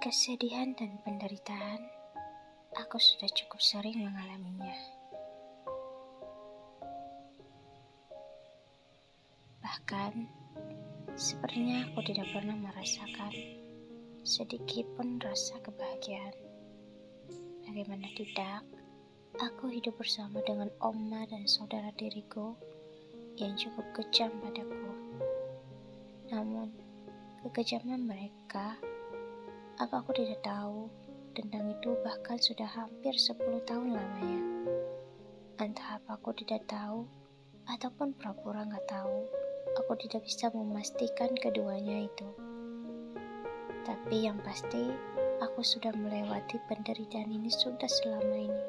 Kesedihan dan penderitaan, aku sudah cukup sering mengalaminya. Bahkan, sepertinya aku tidak pernah merasakan sedikit pun rasa kebahagiaan. Bagaimana tidak, aku hidup bersama dengan oma dan saudara tiriku yang cukup kejam padaku. Namun, kekejaman mereka, apa aku tidak tahu tentang itu bahkan sudah hampir 10 tahun lamanya. Entah apa aku tidak tahu, ataupun pura-pura nggak tahu, aku tidak bisa memastikan keduanya itu. Tapi yang pasti, aku sudah melewati penderitaan ini sudah selama ini.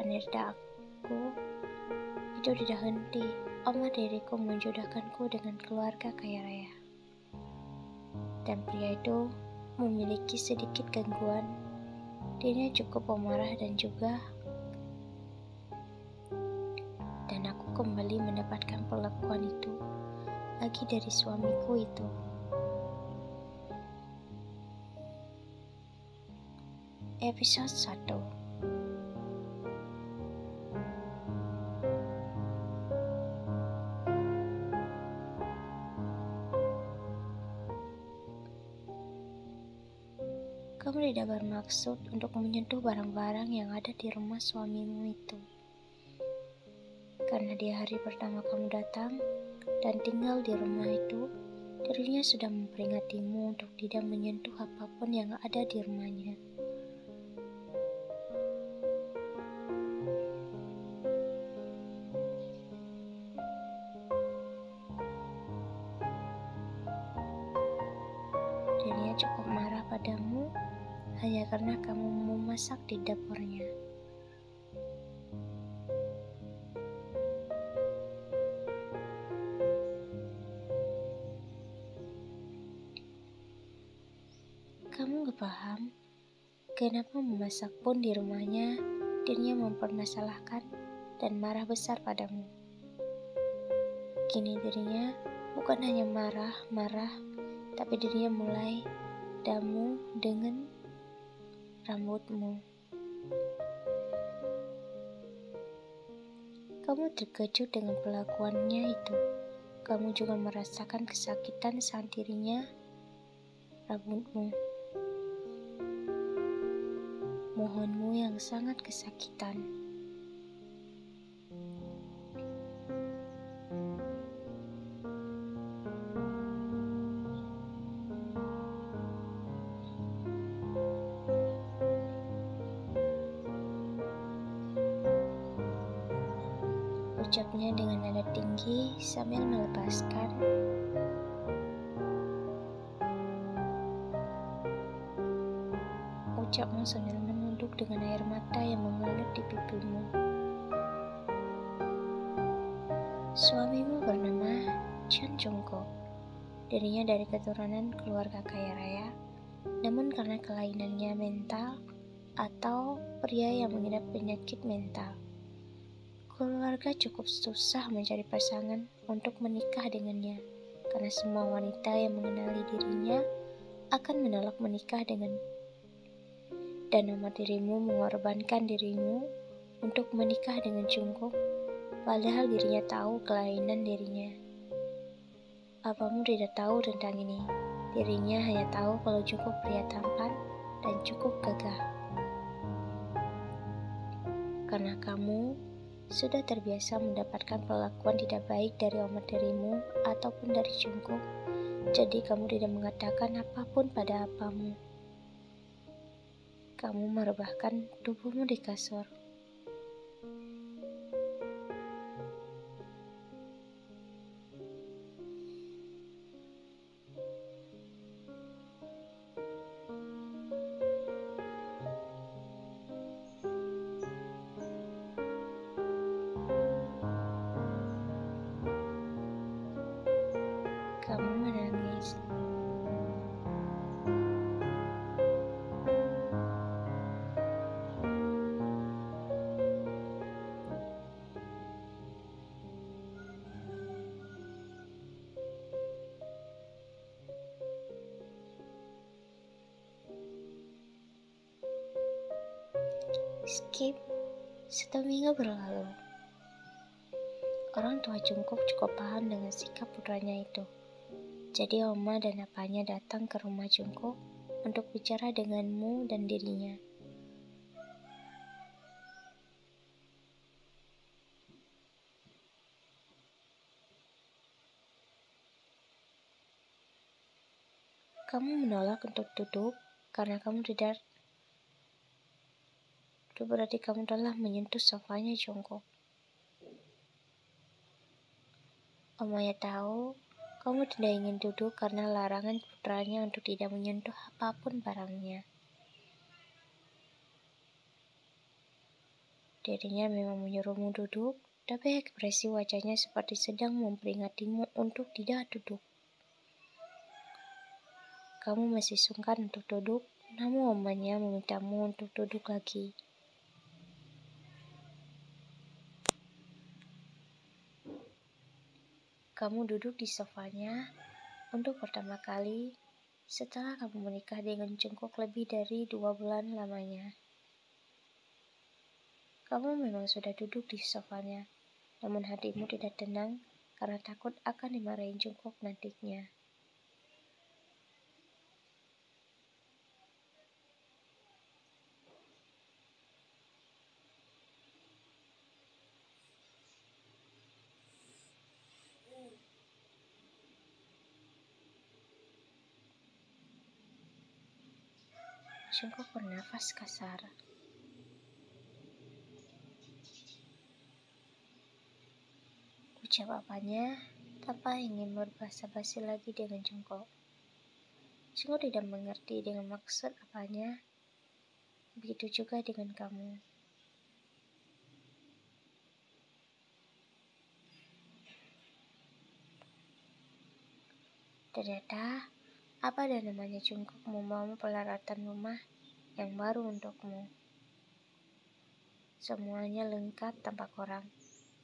Penderitaanku itu tidak henti. Oma diriku menjodohkanku dengan keluarga kaya raya. Dan pria itu memiliki sedikit gangguan. Dirinya cukup pemarah dan aku kembali mendapatkan perlakuan itu lagi dari suamiku itu. Episode 1. Kamu tidak bermaksud untuk menyentuh barang-barang yang ada di rumah suamimu itu. Karena di hari pertama kamu datang dan tinggal di rumah itu, dirinya sudah memperingatimu untuk tidak menyentuh apapun yang ada di rumahnya. Dirinya cukup marah padamu hanya karena kamu memasak di dapurnya. Kamu gak paham kenapa memasak pun di rumahnya dirinya mempermasalahkan dan marah besar padamu. Kini dirinya bukan hanya marah, tapi dirinya mulai damu dengan rambutmu. Kamu terkejut dengan perlakuannya itu. Kamu juga merasakan kesakitan saat dirinya rambutmu. Mohonmu yang sangat kesakitan. Ucapnya dengan nada tinggi sambil melepaskan ucapmu sambil menunduk dengan air mata yang mengalir di pipimu. Suamimu bernama Chan Jungkook. Dirinya dari keturunan keluarga kaya raya, namun karena kelainannya mental atau pria yang mengidap penyakit mental, keluarga cukup susah mencari pasangan untuk menikah dengannya, karena semua wanita yang mengenali dirinya akan menolak menikah dengan. Dan nama dirimu mengorbankan dirimu untuk menikah dengan Jungkook, padahal dirinya tahu kelainan dirinya. Apamu tidak tahu tentang ini? Dirinya hanya tahu kalau Jungkook pria tampan dan cukup gagah. Karena kamu sudah terbiasa mendapatkan perlakuan tidak baik dari oma dirimu ataupun dari Jungkook, jadi kamu tidak mengatakan apapun pada apamu. Kamu merebahkan tubuhmu di kasur. Kamu menangis. Skip, 1 minggu berlalu. Orang tua Jungkook cukup paham dengan sikap putranya itu. Jadi oma dan apanya datang ke rumah Jungkook untuk bicara denganmu dan dirinya. Kamu menolak untuk duduk karena kamu tidak. Itu berarti kamu telah menyentuh sofanya Jungkook. Omanya tahu kamu tidak ingin duduk karena larangan putranya untuk tidak menyentuh apapun barangnya. Dirinya memang menyuruhmu duduk, tapi ekspresi wajahnya seperti sedang memperingatimu untuk tidak duduk. Kamu masih sungkan untuk duduk, namun omanya memintamu untuk duduk lagi. Kamu duduk di sofanya untuk pertama kali setelah kamu menikah dengan Jungkook lebih dari 2 bulan lamanya. Kamu memang sudah duduk di sofanya, namun hatimu tidak tenang karena takut akan dimarahin Jungkook nantinya. Jungkook bernafas kasar. Ucap apanya tanpa ingin berbasa-basi lagi dengan Jungkook. Jungkook tidak mengerti dengan maksud apanya. Begitu juga dengan kamu. Ternyata apa dan namanya Jungkook membawa peralatan rumah yang baru untukmu. Semuanya lengkap tanpa kurang.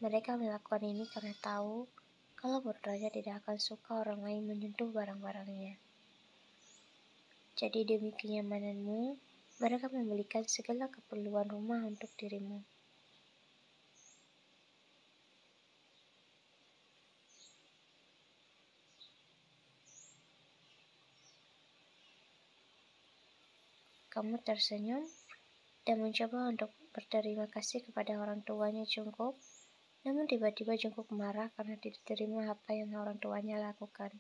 Mereka melakukan ini karena tahu kalau putranya tidak akan suka orang lain menyentuh barang-barangnya. Jadi demi kenyamananmu, mereka membelikan segala keperluan rumah untuk dirimu. Kamu tersenyum dan mencoba untuk berterima kasih kepada orang tuanya Jungkook, namun tiba-tiba Jungkook marah karena tidak terima apa yang orang tuanya lakukan.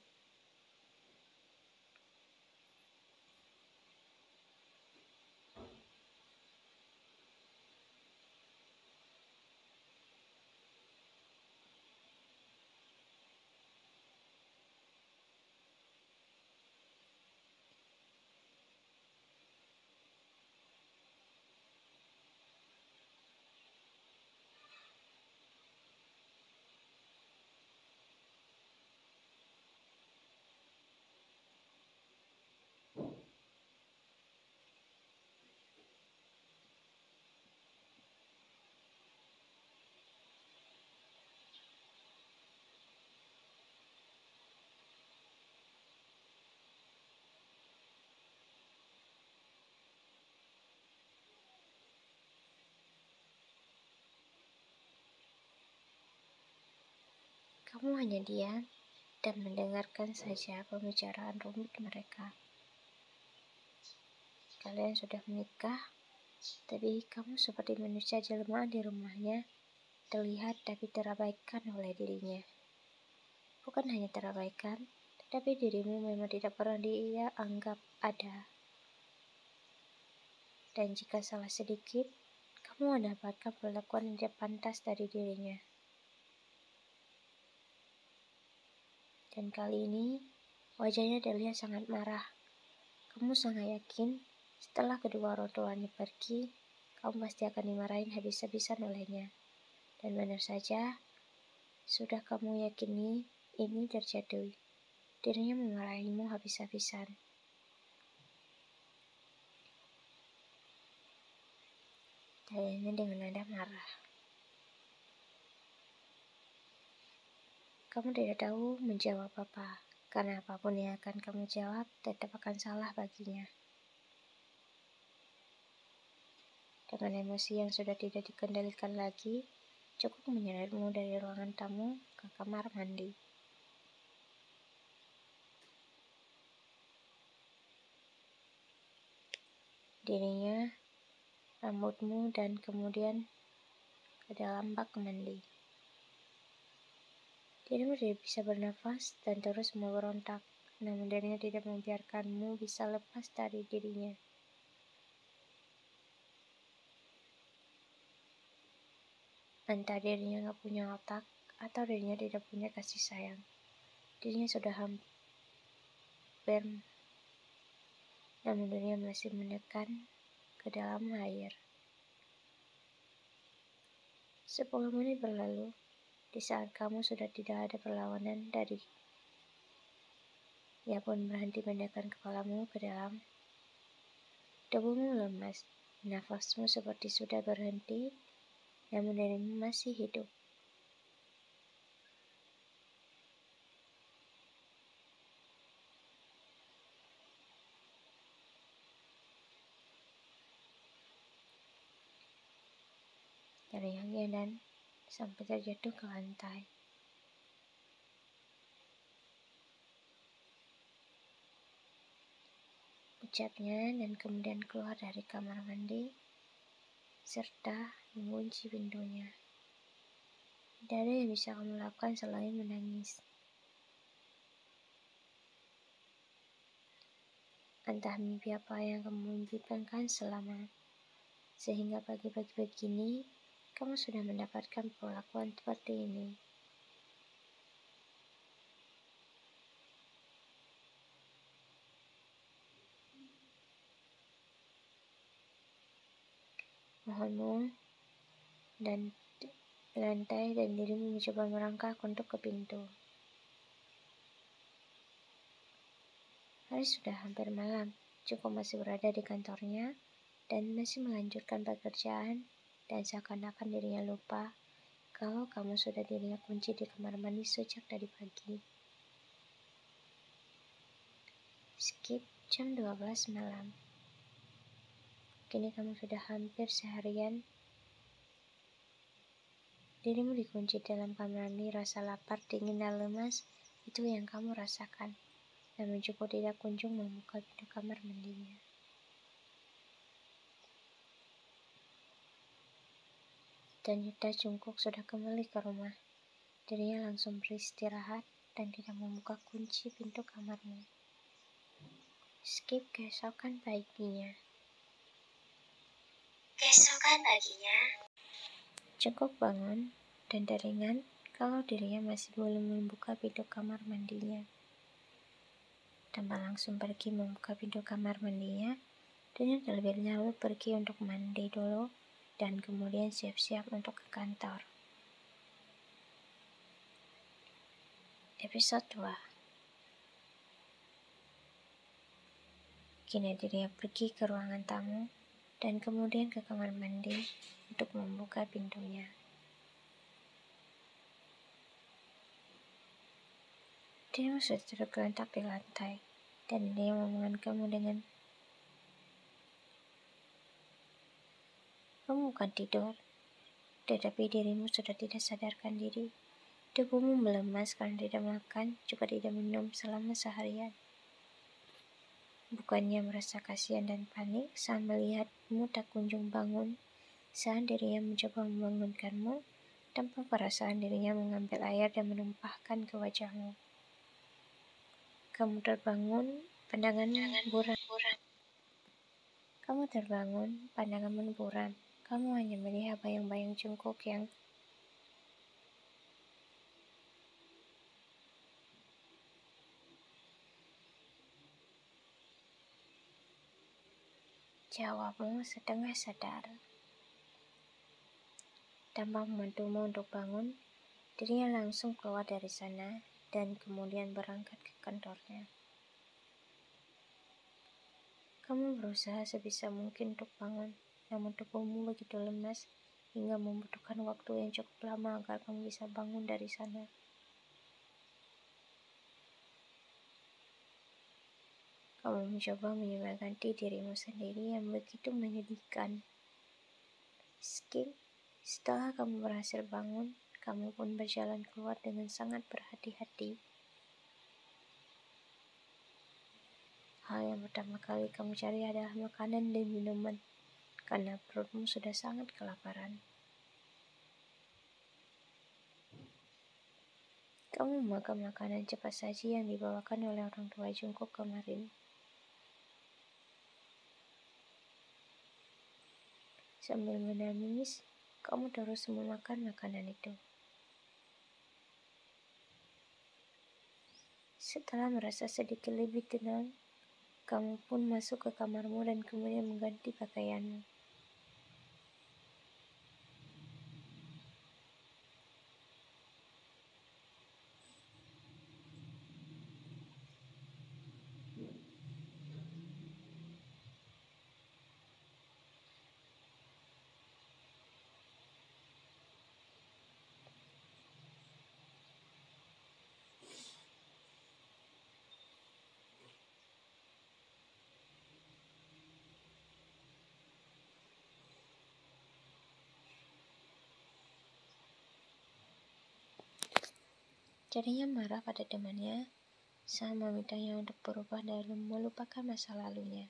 Kamu hanya diam dan mendengarkan saja pembicaraan rumit mereka. Kalian sudah menikah, tapi kamu seperti manusia jelmaan di rumahnya, terlihat tapi terabaikan oleh dirinya. Bukan hanya terabaikan, tetapi dirimu memang tidak pernah dia anggap ada. Dan jika salah sedikit, kamu mendapatkan perlakuan yang tidak pantas dari dirinya. Dan kali ini, wajahnya terlihat sangat marah. Kamu sangat yakin, setelah kedua orang tuanya pergi, kamu pasti akan dimarahin habis-habisan olehnya. Dan benar saja, sudah kamu yakini ini terjadi. Dirinya memarahimu habis-habisan. Tanyanya dengan nada marah. Kamu tidak tahu menjawab apa, karena apapun yang akan kamu jawab tetap akan salah baginya. Dengan emosi yang sudah tidak dikendalikan lagi, cukup menyeretmu dari ruangan tamu ke kamar mandi. Dirinya, rambutmu, dan kemudian ke dalam bak mandi. Dirimu tidak bisa bernafas dan terus memberontak, namun dirinya tidak membiarkanmu bisa lepas dari dirinya. Entah dirinya gak punya otak, atau dirinya tidak punya kasih sayang. Dirinya sudah hampir, namun dirinya masih menekan ke dalam air. 10 menit berlalu, di saat kamu sudah tidak ada perlawanan dari ia pun berhenti menekan kepalamu ke dalam. Tubuhmu lemas, nafasmu seperti sudah berhenti, namun dirimu masih hidup. Terngiang-ngiang dan sampai terjatuh ke lantai. Ucapnya dan kemudian keluar dari kamar mandi serta mengunci pintunya. Tidak ada yang bisa kamu lakukan selain menangis. Entah mimpi apa yang kamu mimpikan selama, sehingga pagi-pagi begini kamu sudah mendapatkan perlakuan seperti ini. Mohonmu dan lantai dan dirimu mencoba merangkak untuk ke pintu. Hari sudah hampir malam, cukup masih berada di kantornya dan masih melanjutkan pekerjaan, dan seakan-akan dirinya lupa kalau kamu sudah dirinya kunci di kamar mandi sejak tadi pagi. Skip jam 12 malam. Kini kamu sudah hampir seharian dirimu dikunci dalam kamar mandi. Rasa lapar, dingin, dan lemas itu yang kamu rasakan, namun cukup tidak kunjung membuka pintu kamar mandinya. Ternyata Jungkook sudah kembali ke rumah. Dirinya langsung beristirahat dan tidak membuka kunci pintu kamarmu. Skip keesokan paginya. Jungkook bangun dan teringat kalau dirinya masih belum membuka pintu kamar mandinya. Tanpa langsung pergi membuka pintu kamar mandinya, dirinya terlebih dahulu pergi untuk mandi dulu dan kemudian siap-siap untuk ke kantor. Episode 2. Kini dirinya pergi ke ruangan tamu dan kemudian ke kamar mandi untuk membuka pintunya. Dirimu sudah tergeletak di lantai dan dia memohon kamu dengan kamu bukan tidur, tetapi dirimu sudah tidak sadarkan diri. Tubuhmu melemas karena tidak makan, juga tidak minum selama seharian. Bukannya merasa kasihan dan panik saat melihatmu tak kunjung bangun, saat dirinya mencoba membangunkanmu, tanpa perasaan dirinya mengambil air dan menumpahkan ke wajahmu. Kamu terbangun, pandanganmu buram. Kamu hanya melihat bayang-bayang Jungkook yang jawabmu setengah sadar. Tanpa membantumu untuk bangun, dirinya langsung keluar dari sana dan kemudian berangkat ke kantornya. Kamu berusaha sebisa mungkin untuk bangun, namun tubuhmu begitu lemas hingga membutuhkan waktu yang cukup lama agar kamu bisa bangun dari sana. Kamu mencoba menyemangati dirimu sendiri yang begitu menyedihkan. Skip. Setelah kamu berhasil bangun, kamu pun berjalan keluar dengan sangat berhati-hati. Hal yang pertama kali kamu cari adalah makanan dan minuman, karena perutmu sudah sangat kelaparan. Kamu makan makanan cepat saji yang dibawakan oleh orang tua Jungkook kemarin. Sambil menangis, kamu terus memakan makanan itu. Setelah merasa sedikit lebih tenang, kamu pun masuk ke kamarmu dan kemudian mengganti pakaianmu. Jadinya marah pada temannya, Sam memintanya untuk berubah dan melupakan masa lalunya.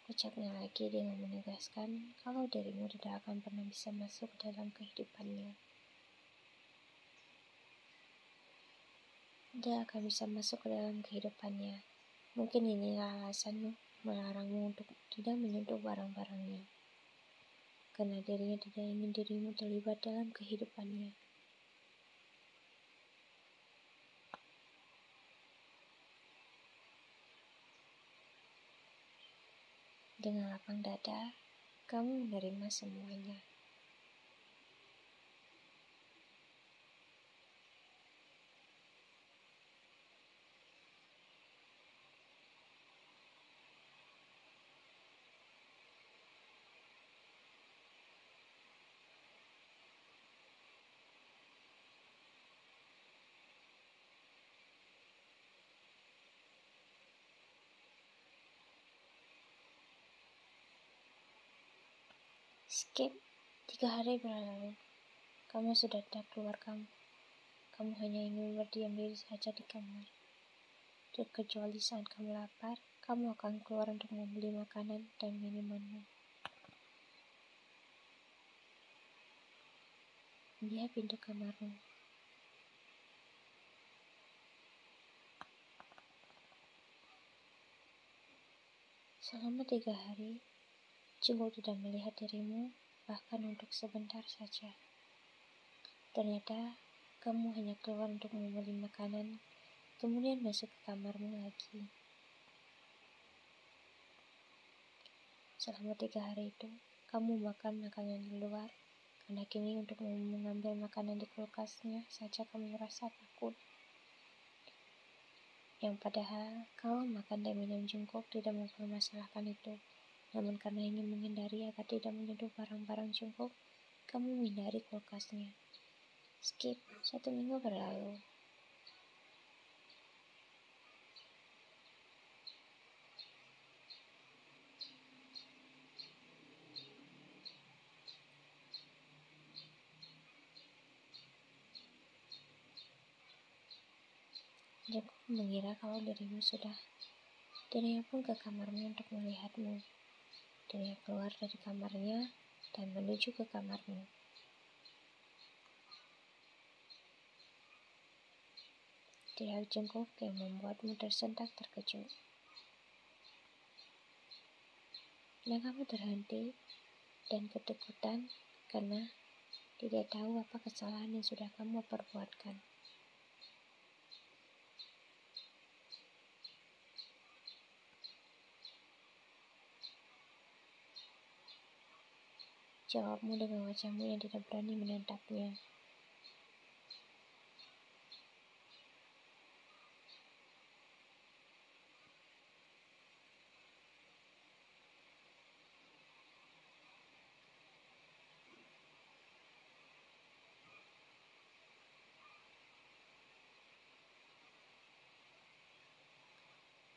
Ucapnya lagi dengan menegaskan kalau dirimu tidak akan pernah bisa masuk dalam kehidupannya. Dia akan bisa masuk ke dalam kehidupannya. Mungkin inilah alasanmu melarangmu untuk tidak menyentuh barang-barangnya. Karena dirinya tidak ingin dirimu terlibat dalam kehidupannya. Dengan lapang dada, kamu menerima semuanya. Skip. 3 hari berlalu. Kamu sudah tidak keluar kamu. Kamu hanya ingin berdiam diri saja di kamar. Terkecuali saat kamu lapar, kamu akan keluar untuk membeli makanan dan minumanmu. Dia pintu kamarmu. Selama 3 hari, Jungkook tidak melihat dirimu, bahkan untuk sebentar saja. Ternyata, kamu hanya keluar untuk membeli makanan, kemudian masuk ke kamarmu lagi. Selama 3 hari itu, kamu makan makanan di luar, karena kini untuk mengambil makanan di kulkasnya saja kamu merasa takut. Yang padahal, kalau makan dan minum Jungkook tidak mempermasalahkan itu. Namun karena ingin menghindari agar tidak menyentuh barang-barang Jungkook, kamu menghindari kulkasnya. Skip. 1 minggu berlalu. Jungkook mengira kalau dirimu sudah. Dirinya pun ke kamarmu untuk melihatmu. Dirinya keluar dari kamarnya dan menuju ke kamarmu. Teriak Jungkook yang membuatmu tersentak terkejut. Dan kamu terhenti dan ketakutan karena tidak tahu apa kesalahan yang sudah kamu perbuatkan. Jawabmu dengan wajahmu yang tidak berani menatapnya.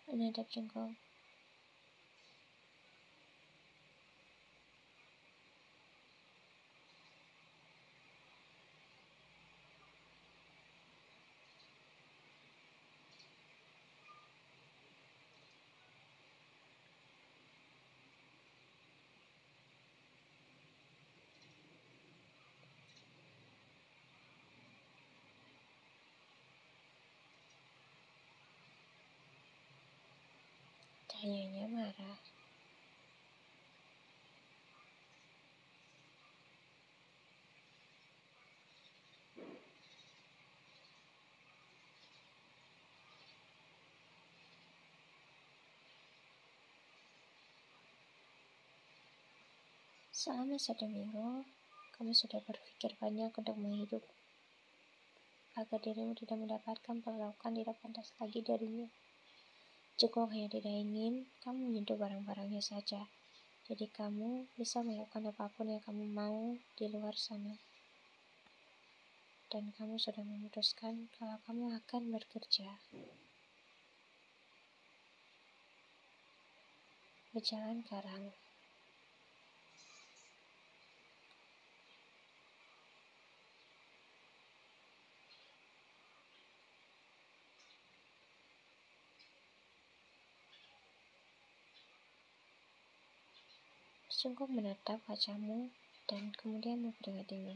menatap Jungkook. Kayaknya marah. Selama 1 minggu, kamu sudah berpikir banyak untuk menghidup agar dirimu tidak mendapatkan perlakuan tidak pantas lagi darinya. Jungkook hanya tidak ingin kamu menyentuh barang-barangnya saja. Jadi kamu bisa melakukan apapun yang kamu mau di luar sana. Dan kamu sudah memutuskan kalau kamu akan bekerja. Berjalan karang. Jungkook menatap wajahmu dan kemudian memperingatimu.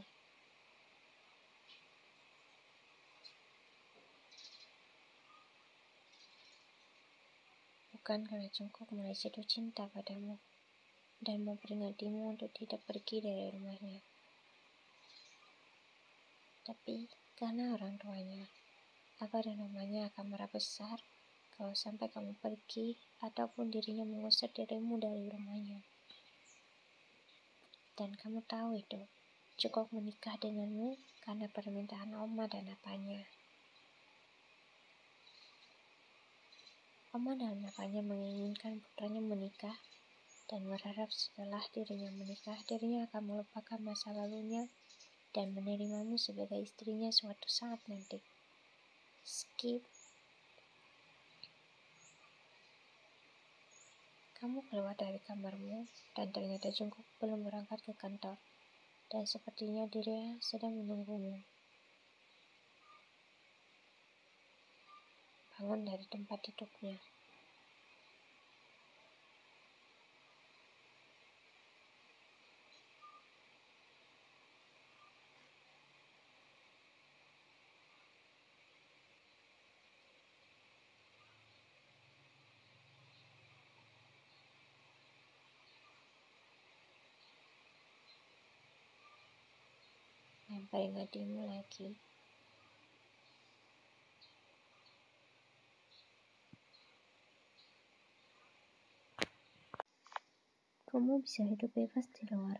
Bukan karena Jungkook mulai jatuh cinta padamu dan memperingatimu untuk tidak pergi dari rumahnya, tapi karena orang tuanya, Abah dan mamanya akan marah besar kalau sampai kamu pergi ataupun dirinya mengusir dirimu dari rumahnya. Dan kamu tahu itu, Jungkook menikah denganmu karena permintaan Oma dan apanya. Oma dan apanya menginginkan putranya menikah dan berharap setelah dirinya menikah, dirinya akan melupakan masa lalunya dan menerimamu sebagai istrinya suatu saat nanti. Skip. Kamu keluar dari kamarmu dan ternyata Jungkook belum berangkat ke kantor dan sepertinya dirinya sedang menunggumu. Bangun dari tempat duduknya. Memperingatimu lagi. Kamu bisa hidup bebas di luar,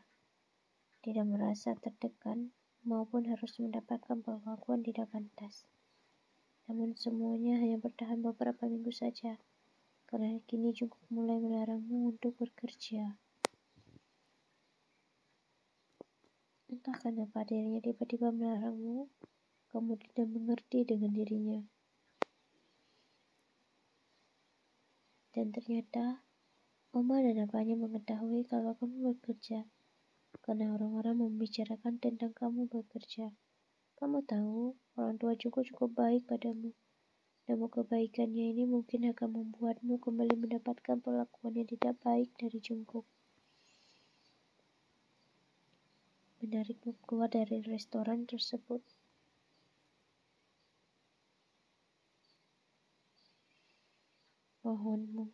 tidak merasa tertekan maupun harus mendapatkan perlakuan tidak pantas. Namun semuanya hanya bertahan beberapa minggu saja, karena kini Jungkook mulai melarangmu untuk bekerja. Entah kenapa dirinya tiba-tiba melarangmu, kamu tidak mengerti dengan dirinya. Dan ternyata Oma dan apanya mengetahui kalau kamu bekerja, karena orang-orang membicarakan tentang kamu bekerja. Kamu tahu, orang tua cukup baik padamu. Namun kebaikannya ini mungkin akan membuatmu kembali mendapatkan perlakuan yang tidak baik dari Jungkook. Menarikmu keluar dari restoran tersebut. Mohonmu.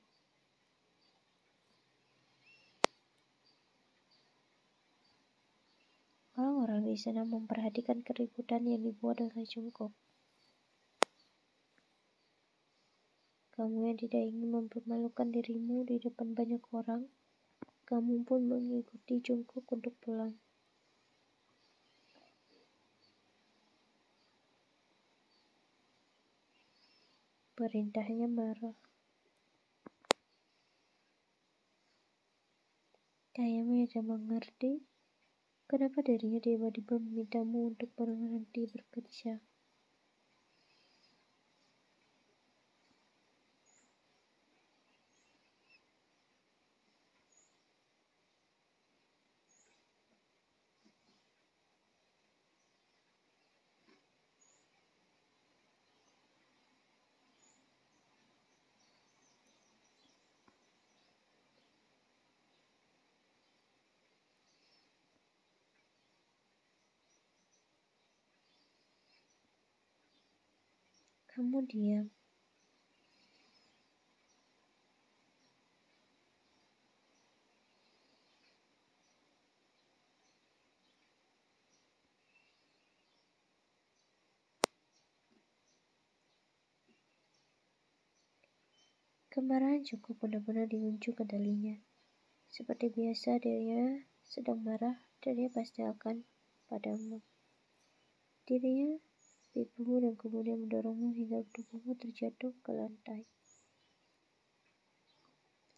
Orang-orang di sana memperhatikan keributan yang dibuat oleh Jungkook. Kamu yang tidak ingin mempermalukan dirimu di depan banyak orang, kamu pun mengikuti Jungkook untuk pulang. Perintahnya marah. Kayaknya tidak mengerti kenapa dirinya tiba-tiba memintamu untuk berhenti bekerja. Kamu diam. Kemarahan cukup benar-benar diunjuk kendalinya. Seperti biasa, dirinya sedang marah dan dia pasti akan padamu. Dirinya pipimu dan kemudian mendorongmu hingga tubuhmu terjatuh ke lantai.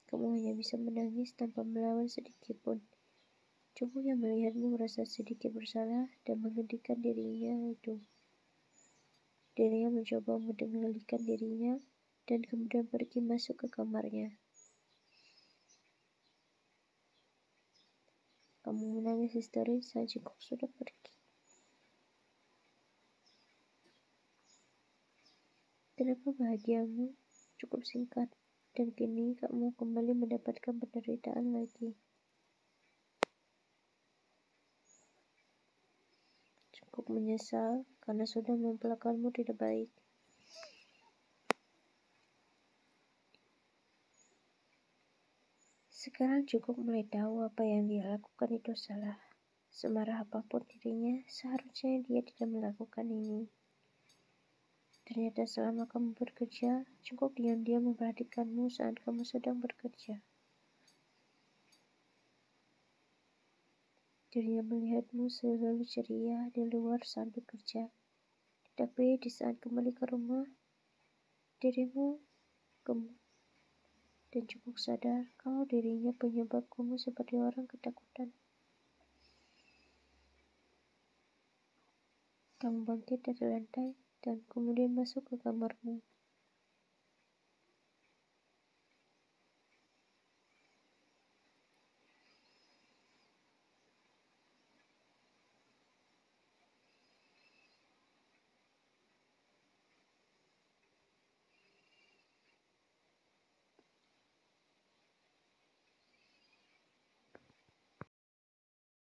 Kamu hanya bisa menangis tanpa melawan sedikit pun. Cukup yang melihatmu merasa sedikit bersalah dan menghentikan dirinya itu. Dirinya mencoba mengendalikan dirinya dan kemudian pergi masuk ke kamarnya. Kamu menangis histeris saat Jungkook sudah pergi. Kenapa bahagiamu cukup singkat dan kini kamu kembali mendapatkan penderitaan lagi? Jungkook menyesal karena sudah memperlakukanmu tidak baik. Sekarang Jungkook mulai tahu apa yang dia lakukan itu salah. Semarah apapun dirinya, seharusnya dia tidak melakukan ini. Ternyata selama kamu bekerja, Jungkook diam-diam memperhatikanmu saat kamu sedang bekerja. Dirinya melihatmu selalu ceria di luar saat bekerja. Tapi di saat kembali ke rumah, dirimu gemuk dan Jungkook sadar kalau dirinya penyebab kamu seperti orang ketakutan. Kamu bangkit dari lantai dan kemudian masuk ke kamarmu.